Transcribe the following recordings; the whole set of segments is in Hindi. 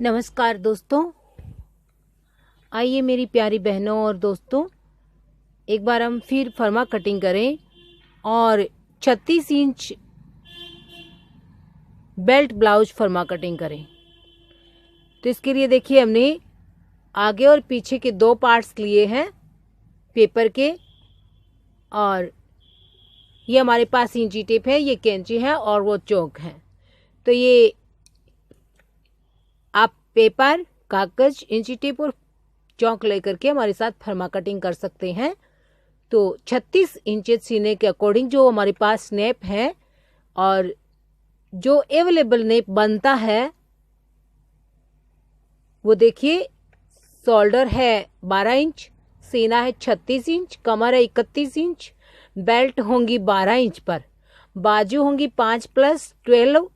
नमस्कार दोस्तों, आइए मेरी प्यारी बहनों और दोस्तों, एक बार हम फिर फर्मा कटिंग करें और 36 इंच बेल्ट ब्लाउज फर्मा कटिंग करें। तो इसके लिए देखिए हमने आगे और पीछे के दो पार्ट्स लिए हैं पेपर के, और ये हमारे पास इंची टेप है, ये कैंची है और वो चौक है। तो ये आप पेपर, कागज, इंची टेप और चौक लेकर के हमारे साथ फर्मा कटिंग कर सकते हैं। तो 36 इंचेस सीने के अकॉर्डिंग जो हमारे पास नेप है और जो अवेलेबल नेप बनता है वो देखिए, शोल्डर है 12 इंच, सीना है 36 इंच, कमर है 31 इंच, बेल्ट होंगी 12 इंच पर, बाजू होंगी 5 + 12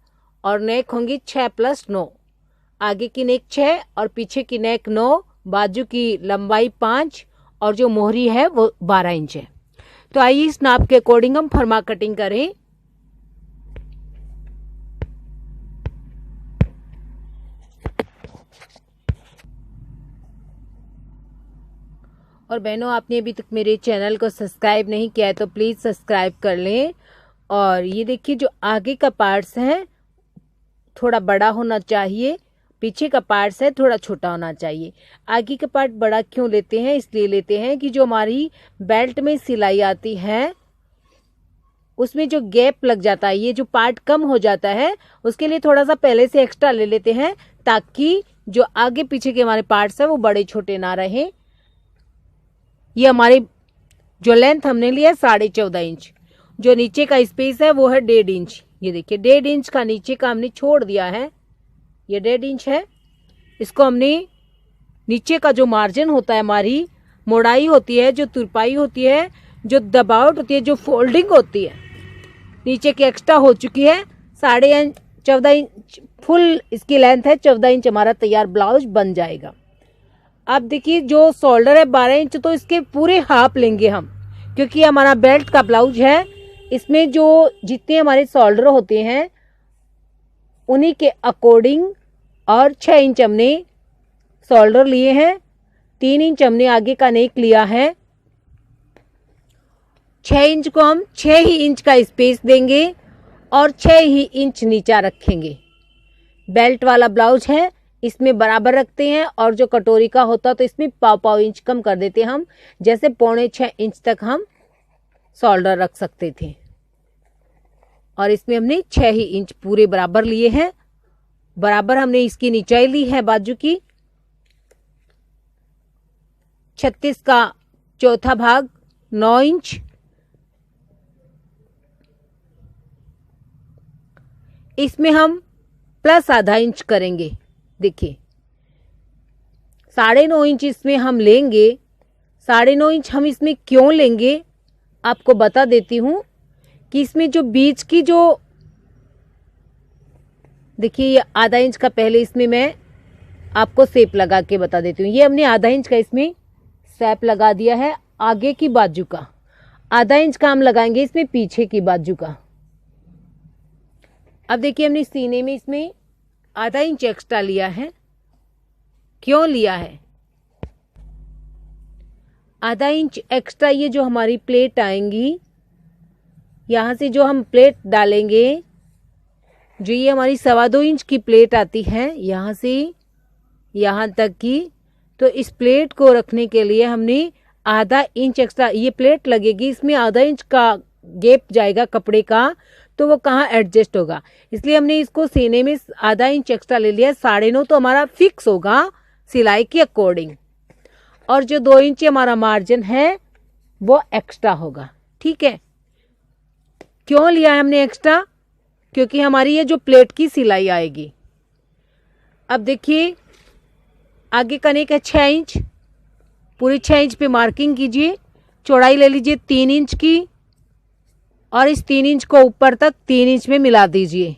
और नेक होंगी 6 + 9। आगे की नेक 6 और पीछे की नेक 9, बाजू की लंबाई 5 और जो मोहरी है वो 12 इंच है। तो आइए इस नाप के अकॉर्डिंग हम फर्मा कटिंग करें। और बहनों, आपने अभी तक मेरे चैनल को सब्सक्राइब नहीं किया है तो प्लीज़ सब्सक्राइब कर लें। और ये देखिए, जो आगे का पार्ट्स है थोड़ा बड़ा होना चाहिए, पीछे का पार्ट्स है थोड़ा छोटा होना चाहिए। आगे का पार्ट बड़ा क्यों लेते हैं? इसलिए लेते हैं कि जो हमारी बेल्ट में सिलाई आती है उसमें जो गैप लग जाता है, ये जो पार्ट कम हो जाता है, उसके लिए थोड़ा सा पहले से एक्स्ट्रा ले लेते हैं ताकि जो आगे पीछे के हमारे पार्ट्स है वो बड़े छोटे ना रहें। ये हमारी जो लेंथ हमने लिया 14.5 इंच, जो नीचे का स्पेस है वो है 1.5 इंच। ये देखिए 1.5 इंच का नीचे का हमने छोड़ दिया है, ये 1.5 इंच है। इसको हमने नीचे का जो मार्जिन होता है, हमारी मोड़ाई होती है, जो तुरपाई होती है, जो दबावट होती है, जो फोल्डिंग होती है, नीचे की एक्स्ट्रा हो चुकी है 14.5 इंच। फुल इसकी लेंथ है 14 इंच, हमारा तैयार ब्लाउज बन जाएगा। अब देखिए, जो शोल्डर है 12 इंच, तो इसके पूरे हाफ लेंगे हम, क्योंकि हमारा बेल्ट का ब्लाउज है। इसमें जो जितने हमारे शोल्डर होते हैं उन्हीं के अकॉर्डिंग, और 6 इंच हमने शोल्डर लिए हैं, 3 इंच हमने आगे का नेक लिया है, 6 इंच को हम 6 ही इंच का स्पेस देंगे और 6 ही इंच नीचा रखेंगे। बेल्ट वाला ब्लाउज है, इसमें बराबर रखते हैं, और जो कटोरी का होता तो इसमें पाव इंच कम कर देते हम, जैसे 6.25 इंच तक हम शोल्डर रख सकते थे। और इसमें हमने 6 ही इंच पूरे बराबर लिए हैं। बराबर हमने इसकी नीचाई ली है बाजू की, 36 का चौथा भाग 9 इंच। इसमें हम प्लस आधा इंच करेंगे। देखिए 9.5 इंच इसमें हम लेंगे। 9.5 इंच हम इसमें क्यों लेंगे आपको बता देती हूं कि इसमें जो बीच की जो देखिए, ये आधा इंच का पहले इसमें मैं आपको शेप लगा के बता देती हूँ। ये हमने आधा इंच का इसमें शेप लगा दिया है आगे की बाजू का, आधा इंच का हम लगाएंगे इसमें पीछे की बाजू का। अब देखिए, हमने सीने में इसमें आधा इंच एक्स्ट्रा लिया है। क्यों लिया है आधा इंच एक्स्ट्रा? ये जो हमारी प्लेट आएंगी, यहाँ से जो हम प्लेट डालेंगे, जो ये हमारी 2.25 इंच की प्लेट आती है यहाँ से यहाँ तक की, तो इस प्लेट को रखने के लिए हमने आधा इंच एक्स्ट्रा, ये प्लेट लगेगी, इसमें आधा इंच का गैप जाएगा कपड़े का, तो वो कहाँ एडजस्ट होगा, इसलिए हमने इसको सीने में आधा इंच एक्स्ट्रा ले लिया। 9.5 तो हमारा फिक्स होगा सिलाई के अकॉर्डिंग, और जो 2 इंच हमारा मार्जिन है वो एक्स्ट्रा होगा। ठीक है, क्यों लिया है हमने एक्स्ट्रा? क्योंकि हमारी ये जो प्लेट की सिलाई आएगी। अब देखिए, आगे का नेक है 6 इंच, पूरी 6 इंच पे मार्किंग कीजिए। चौड़ाई ले लीजिए 3 इंच की, और इस 3 इंच को ऊपर तक 3 इंच में मिला दीजिए।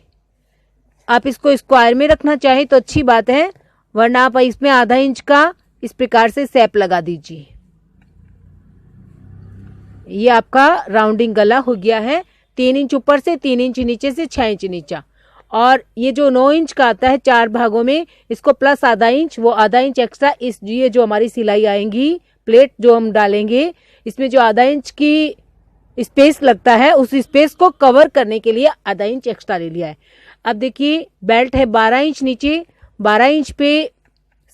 आप इसको स्क्वायर में रखना चाहे तो अच्छी बात है, वरना आप इसमें आधा इंच का इस प्रकार से शेप लगा दीजिए। ये आपका राउंडिंग गला हो गया है। 3 इंच ऊपर से, 3 इंच नीचे से, 6 इंच नीचा, और ये जो 9 इंच का आता है 4 भागों में, इसको प्लस आधा इंच, वो आधा इंच एक्स्ट्रा इस ये जो हमारी सिलाई आएंगी, प्लेट जो हम डालेंगे, इसमें जो आधा इंच की स्पेस लगता है, उस स्पेस को कवर करने के लिए आधा इंच एक्स्ट्रा ले लिया है। अब देखिए बेल्ट है 12 इंच नीचे, 12 इंच पे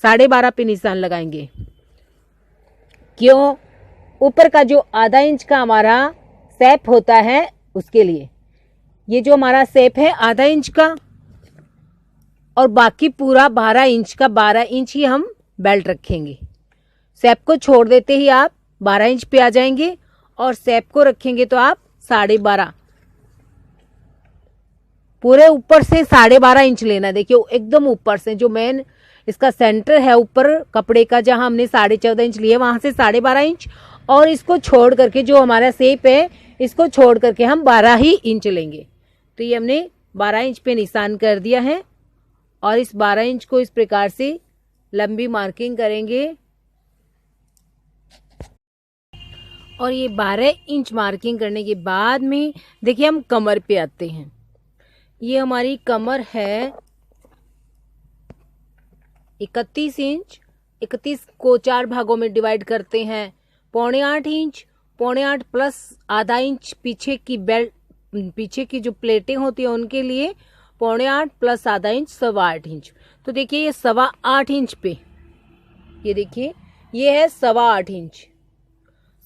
12.5 पे निशान लगाएंगे। क्यों? ऊपर का जो आधा इंच का हमारा शेप होता है उसके लिए। ये जो हमारा शेप है आधा इंच का और बाकी पूरा 12 इंच का, 12 इंच ही हम बेल्ट रखेंगे। शेप को छोड़ देते ही आप 12 इंच पे आ जाएंगे और शेप को रखेंगे तो आप 12.5, पूरे ऊपर से 12.5 इंच लेना। देखिए एकदम ऊपर से जो मेन इसका सेंटर है ऊपर कपड़े का, जहां हमने 14.5 इंच लिए वहां से 12.5 इंच, और इसको छोड़ करके जो हमारा शेप है इसको छोड़ करके हम 12 ही इंच लेंगे। तो ये हमने 12 इंच पे निशान कर दिया है और इस 12 इंच को इस प्रकार से लंबी मार्किंग करेंगे। और ये 12 इंच मार्किंग करने के बाद में देखिए हम कमर पे आते हैं। ये हमारी कमर है 31 इंच, 31 को 4 भागों में डिवाइड करते हैं, 7.25 इंच, 7.25 प्लस आधा इंच पीछे की बेल्ट, पीछे की जो प्लेटें होती है उनके लिए 7.25 प्लस आधा इंच 8.25 इंच। तो देखिए ये 8.25 इंच पे, ये देखिए ये है 8.25 इंच,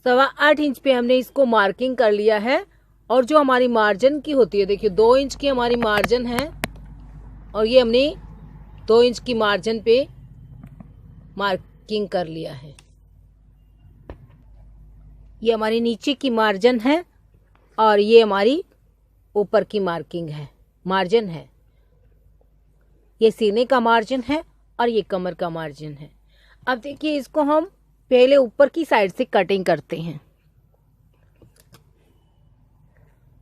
8.25 इंच पे हमने इसको मार्किंग कर लिया है। और जो हमारी मार्जिन की होती है, देखिए 2 इंच की हमारी मार्जिन है और ये हमने 2 इंच की मार्जिन पे मार्किंग कर लिया है। ये हमारी नीचे की मार्जिन है और ये हमारी ऊपर की मार्किंग है, मार्जिन है। ये सीने का मार्जिन है और ये कमर का मार्जिन है। अब देखिए इसको हम पहले ऊपर की साइड से कटिंग करते हैं।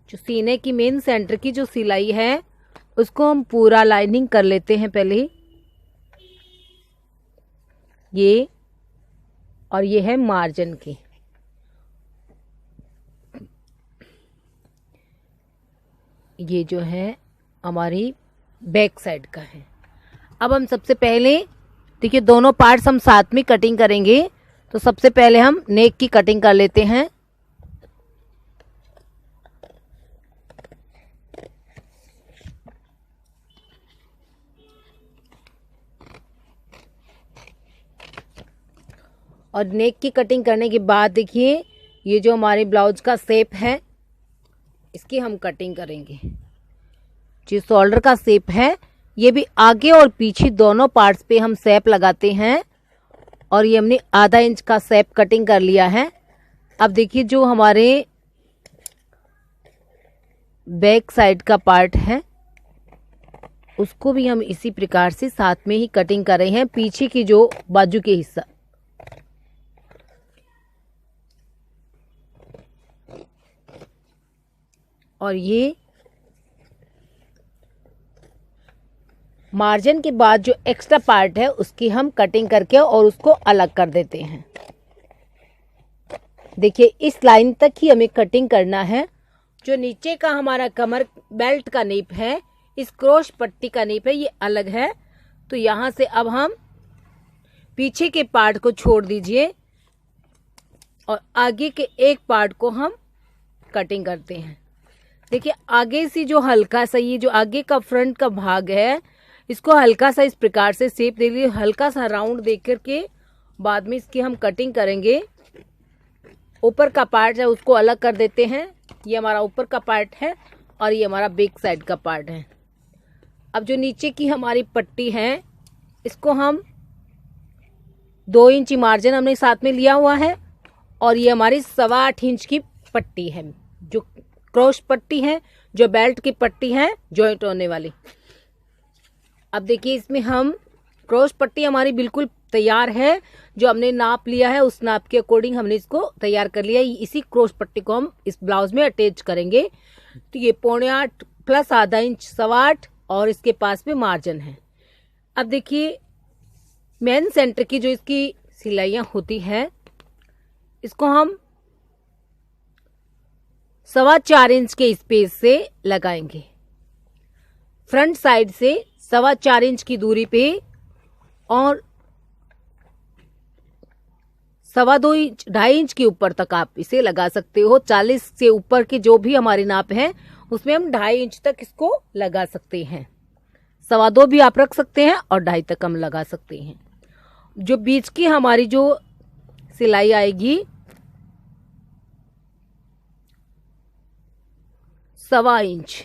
जो सीने की मेन सेंटर की जो सिलाई है उसको हम पूरा लाइनिंग कर लेते हैं पहले ही। ये और ये है मार्जिन की, ये जो है हमारी बैक साइड का है। अब हम सबसे पहले देखिए दोनों पार्ट्स हम साथ में कटिंग करेंगे। तो सबसे पहले हम नेक की कटिंग कर लेते हैं। और नेक की कटिंग करने के बाद देखिए ये जो हमारे ब्लाउज का शेप है इसकी हम कटिंग करेंगे। जो शोल्डर का शेप है ये भी आगे और पीछे दोनों पार्ट्स पे हम शेप लगाते हैं और ये हमने आधा इंच का शेप कटिंग कर लिया है। अब देखिए जो हमारे बैक साइड का पार्ट है उसको भी हम इसी प्रकार से साथ में ही कटिंग कर रहे हैं, पीछे की जो बाजू के हिस्सा। और ये मार्जिन के बाद जो एक्स्ट्रा पार्ट है उसकी हम कटिंग करके और उसको अलग कर देते हैं। देखिए इस लाइन तक ही हमें कटिंग करना है। जो नीचे का हमारा कमर बेल्ट का नेप है, इस क्रोश पट्टी का नेप है, ये अलग है। तो यहां से अब हम पीछे के पार्ट को छोड़ दीजिए और आगे के एक पार्ट को हम कटिंग करते हैं। देखिए आगे से जो हल्का सा ये जो आगे का फ्रंट का भाग है इसको हल्का सा इस प्रकार से शेप दे लीजिए, हल्का सा राउंड दे करके बाद में इसकी हम कटिंग करेंगे। ऊपर का पार्ट है उसको अलग कर देते हैं। ये हमारा ऊपर का पार्ट है और ये हमारा बैक साइड का पार्ट है। अब जो नीचे की हमारी पट्टी है इसको हम 2 इंच मार्जिन हमने साथ में लिया हुआ है और ये हमारी 8.25 इंच की पट्टी है, जो क्रॉस पट्टी है, जो बेल्ट की पट्टी है जॉइंट होने वाली। अब देखिए इसमें हम क्रॉस पट्टी हमारी बिल्कुल तैयार है, जो हमने नाप लिया है उस नाप के अकॉर्डिंग हमने इसको तैयार कर लिया। इसी क्रॉस पट्टी को हम इस ब्लाउज में अटैच करेंगे। तो ये 7.25 प्लस आधा इंच 8.25 और इसके पास में मार्जिन है। अब देखिए मेन सेंटर की जो इसकी सिलाइयां होती है इसको हम 4.25 इंच के स्पेस से लगाएंगे। फ्रंट साइड से 4.25 इंच की दूरी पे और 2.25 इंच 2.5 इंच के ऊपर तक आप इसे लगा सकते हो। 40 से ऊपर के जो भी हमारी नाप है उसमें हम 2.5 इंच तक इसको लगा सकते हैं। 2.25 भी आप रख सकते हैं और 2.5 तक हम लगा सकते हैं। जो बीच की हमारी जो सिलाई आएगी 1.25 इंच,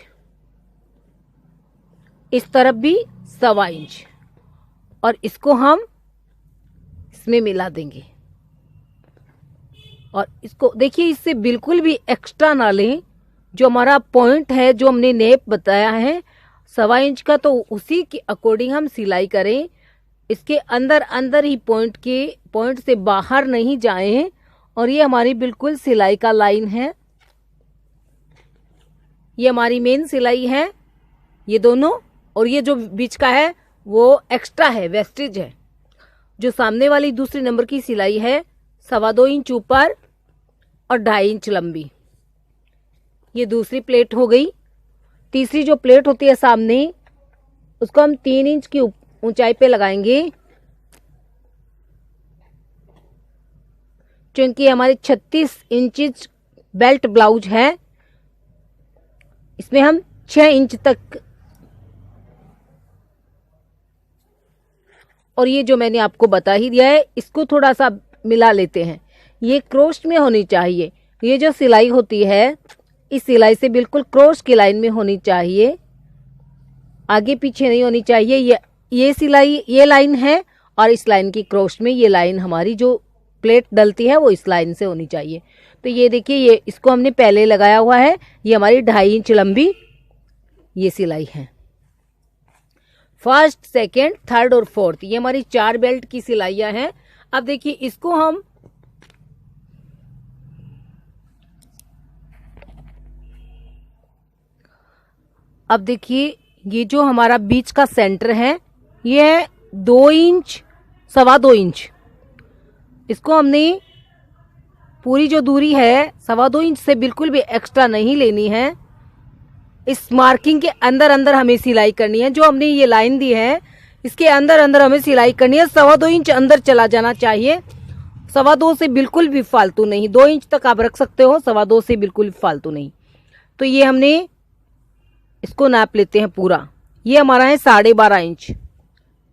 इस तरफ भी 1.25 इंच, और इसको हम इसमें मिला देंगे। और इसको देखिए, इससे बिल्कुल भी एक्स्ट्रा ना लें। जो हमारा पॉइंट है, जो हमने नेप बताया है 1.25 इंच का, तो उसी के अकॉर्डिंग हम सिलाई करें। इसके अंदर अंदर ही पॉइंट से बाहर नहीं जाएं। और ये हमारी बिल्कुल सिलाई का लाइन है, ये हमारी मेन सिलाई है ये दोनों। और ये जो बीच का है वो एक्स्ट्रा है, वेस्टेज है। जो सामने वाली दूसरी नंबर की सिलाई है 2.25 इंच ऊपर और 2.5 इंच लंबी, ये दूसरी प्लेट हो गई। तीसरी जो प्लेट होती है सामने, उसको हम 3 इंच की ऊंचाई पे लगाएंगे, क्योंकि हमारे 36 इंच बेल्ट ब्लाउज है। इसमें हम 6 इंच तक, और ये जो मैंने आपको बता ही दिया है, इसको थोड़ा सा मिला लेते हैं। ये क्रोश में होनी चाहिए। ये जो सिलाई होती है, इस सिलाई से बिल्कुल क्रोश की लाइन में होनी चाहिए, आगे पीछे नहीं होनी चाहिए। ये सिलाई, ये लाइन है, और इस लाइन की क्रोश में ये लाइन हमारी जो प्लेट डलती है वो इस लाइन से होनी चाहिए। तो ये देखिए, ये इसको हमने पहले लगाया हुआ है। ये हमारी 2.5 इंच लंबी ये सिलाई है। फर्स्ट, सेकेंड, थर्ड और फोर्थ, ये हमारी 4 बेल्ट की सिलाइयां हैं। अब देखिए, इसको हम अब देखिए, ये जो हमारा बीच का सेंटर है ये है 2 इंच 2.25 इंच। इसको हमने पूरी जो दूरी है 2.25 इंच से बिल्कुल भी एक्स्ट्रा नहीं लेनी है। इस मार्किंग के अंदर अंदर हमें सिलाई करनी है। जो हमने ये लाइन दी है इसके अंदर अंदर हमें सिलाई करनी है। 2.25 इंच अंदर चला जाना चाहिए, 2.25 से बिल्कुल भी फालतू नहीं। 2 इंच तक आप रख सकते हो, 2.25 से बिल्कुल फालतू नहीं। तो ये हमने इसको नाप लेते हैं पूरा। ये हमारा है 12.5 इंच।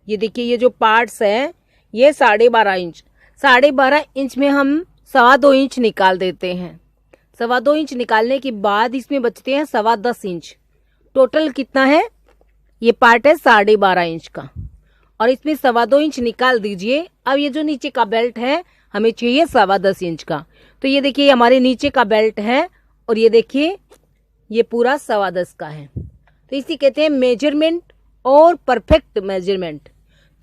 ये देखिए, ये जो पार्ट्स है ये 12.5 इंच। 12.5 इंच में हम 2.25 इंच निकाल देते हैं। 2.25 इंच निकालने के बाद इसमें बचते हैं 10.25 इंच। टोटल कितना है? ये पार्ट है 12.5 इंच का, और इसमें 2.25 इंच निकाल दीजिए। अब ये जो नीचे का बेल्ट है हमें चाहिए 10.25 इंच का। तो ये देखिए, हमारे नीचे का बेल्ट है, और ये देखिए ये पूरा 2.25 का है। तो इसी कहते हैं मेजरमेंट और परफेक्ट मेजरमेंट।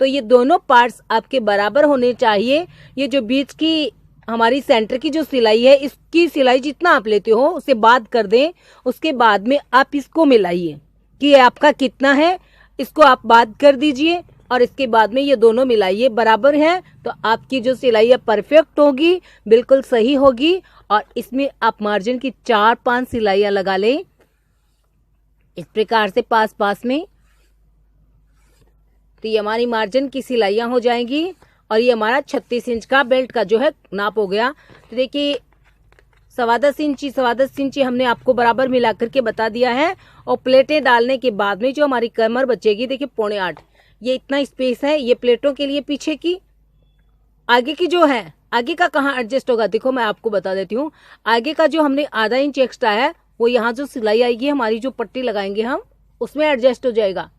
तो ये दोनों पार्ट्स आपके बराबर होने चाहिए। ये जो बीच की हमारी सेंटर की जो सिलाई है, इसकी सिलाई जितना आप लेते हो उसे बात कर दें। उसके बाद में आप इसको मिलाइए कि ये आपका कितना है, इसको आप बात कर दीजिए, और इसके बाद में ये दोनों मिलाइए, बराबर है तो आपकी जो सिलाई है परफेक्ट होगी, बिल्कुल सही होगी। और इसमें आप मार्जिन की 4-5 सिलाइयां लगा लें इस प्रकार से पास पास में। तो ये हमारी मार्जिन की सिलाइयां हो जाएंगी, और ये हमारा 36 इंच का बेल्ट का जो है नाप हो गया। तो देखिए, 10.25 इंची हमने आपको बराबर मिला करके बता दिया है। और प्लेटें डालने के बाद में जो हमारी कमर बचेगी, देखिए 7.25, ये इतना स्पेस है ये प्लेटों के लिए। पीछे की, आगे की जो है, आगे का कहाँ एडजस्ट होगा, देखो मैं आपको बता देती हूँ। आगे का जो हमने आधा इंच एक्स्ट्रा है वो यहाँ जो सिलाई आएगी हमारी, जो पट्टी लगाएंगे हम, उसमें एडजस्ट हो जाएगा।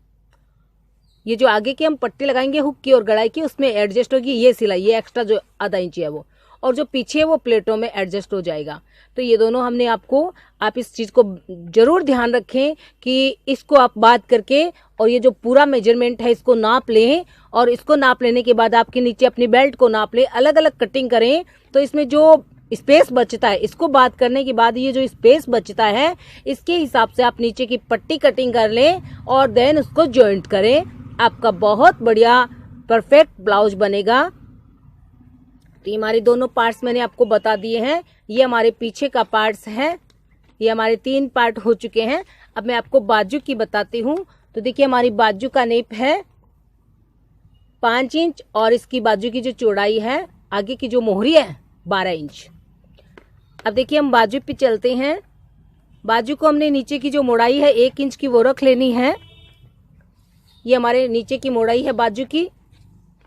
ये जो आगे की हम पट्टी लगाएंगे हुक की और गड़ाई की, उसमें एडजस्ट होगी ये सिलाई, ये एक्स्ट्रा जो आधा इंच है वो, और जो पीछे वो प्लेटों में एडजस्ट हो जाएगा। तो ये दोनों हमने आपको, आप इस चीज को जरूर ध्यान रखें कि इसको आप बात करके, और ये जो पूरा मेजरमेंट है इसको नाप लें, और इसको नाप लेने के बाद आपके नीचे अपनी बेल्ट को नाप लें, अलग अलग कटिंग करें। तो इसमें जो स्पेस बचता है, इसको बात करने के बाद ये जो स्पेस बचता है इसके हिसाब से आप नीचे की पट्टी कटिंग कर लें, और देन उसको ज्वाइंट करें। आपका बहुत बढ़िया परफेक्ट ब्लाउज बनेगा। तो ये हमारे दोनों पार्ट्स मैंने आपको बता दिए हैं। ये हमारे पीछे का पार्ट्स है, ये हमारे 3 पार्ट हो चुके हैं। अब मैं आपको बाजू की बताती हूँ। तो देखिए हमारी बाजू का नेप है 5 इंच और इसकी बाजू की जो चौड़ाई है, आगे की जो मोहरी है 12 इंच। अब देखिए हम बाजू पे चलते हैं। बाजू को हमने नीचे की जो मोड़ाई है 1 इंच की वो रख लेनी है। ये हमारे नीचे की मोड़ाई है बाजू की,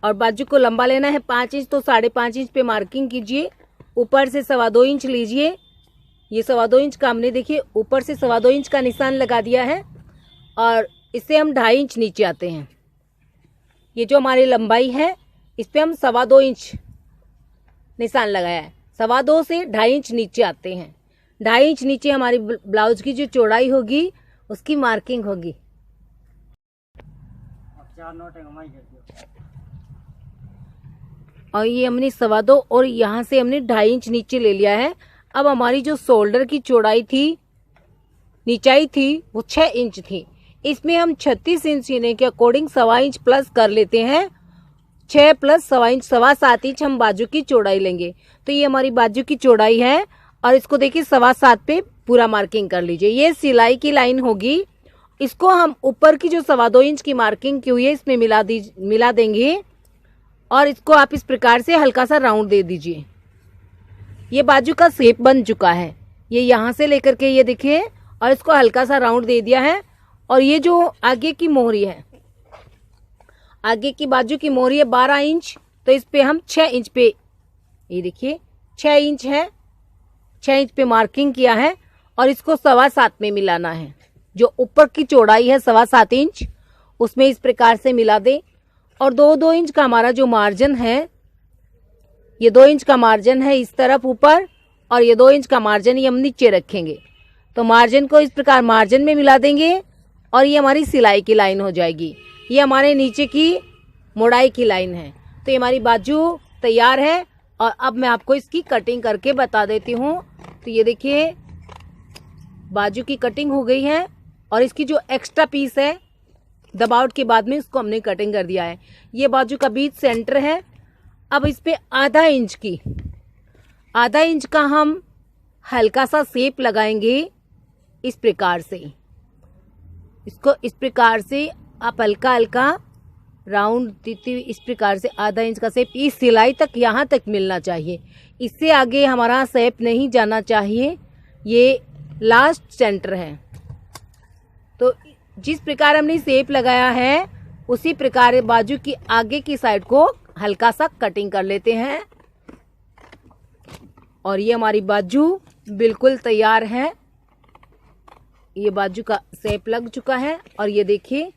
और बाजू को लंबा लेना है 5 इंच, तो 5.5 इंच पे मार्किंग कीजिए। ऊपर से 2.25 इंच लीजिए। ये 2.25 इंच का हमने देखिए ऊपर से 2.25 इंच का निशान लगा दिया है, और इससे हम 2.5 इंच नीचे आते हैं। ये जो हमारी लंबाई है इस पे हम 2.25 इंच निशान लगाया है। 2.25 से 2.5 इंच नीचे आते हैं। 2.5 इंच नीचे हमारी ब्लाउज की जो चौड़ाई होगी उसकी मार्किंग होगी। और ये हमने 2.25 और यहाँ से हमने 2.5 इंच नीचे ले लिया है। अब हमारी जो शोल्डर की चौड़ाई थी, नीचाई थी, वो 6 इंच थी। इसमें हम 36 इंच सीने के अकॉर्डिंग 1.25 इंच प्लस कर लेते हैं। 6 प्लस 1.25 इंच, 7.25 इंच हम बाजू की चौड़ाई लेंगे। तो ये हमारी बाजू की चौड़ाई है, और इसको देखिए 7.25 पे पूरा मार्किंग कर लीजिए। ये सिलाई की लाइन होगी। इसको हम ऊपर की जो 2.25 इंच की मार्किंग की हुई है इसमें मिला देंगे, और इसको आप इस प्रकार से हल्का सा राउंड दे दीजिए। ये बाजू का शेप बन चुका है। ये यहाँ से लेकर के ये देखिए, और इसको हल्का सा राउंड दे दिया है। और ये जो आगे की मोहरी है, आगे की बाजू की मोहरी है 12 इंच, तो इस पे हम 6 इंच पे, ये देखिए 6 इंच है, 6 इंच पे मार्किंग किया है, और इसको 7.25 में मिलाना है। जो ऊपर की चौड़ाई है 7.25 इंच, उसमें इस प्रकार से मिला दे। और 2 इंच का हमारा जो मार्जिन है, ये 2 इंच का मार्जिन है इस तरफ ऊपर, और ये 2 इंच का मार्जिन ये हम नीचे रखेंगे। तो मार्जिन को इस प्रकार मार्जिन में मिला देंगे, और ये हमारी सिलाई की लाइन हो जाएगी। ये हमारे नीचे की मोड़ाई की लाइन है। तो ये हमारी बाजू तैयार है, और अब मैं आपको इसकी कटिंग करके बता देती हूँ। तो ये देखिए बाजू की कटिंग हो गई है, और इसकी जो एक्स्ट्रा पीस है दबावट के बाद में इसको हमने कटिंग कर दिया है। ये बाजू का बीच सेंटर है। अब इस पे आधा इंच का हम हल्का सा शेप लगाएंगे इस प्रकार से। इसको इस प्रकार से आप हल्का हल्का राउंड देते हुए इस प्रकार से आधा इंच का शेप इस सिलाई तक यहाँ तक मिलना चाहिए। इससे आगे हमारा शेप नहीं जाना चाहिए। ये लास्ट सेंटर है। तो जिस प्रकार हमने शेप लगाया है उसी प्रकार बाजू की आगे की साइड को हल्का सा कटिंग कर लेते हैं। और ये हमारी बाजू बिल्कुल तैयार है। ये बाजू का शेप लग चुका है, और ये देखिए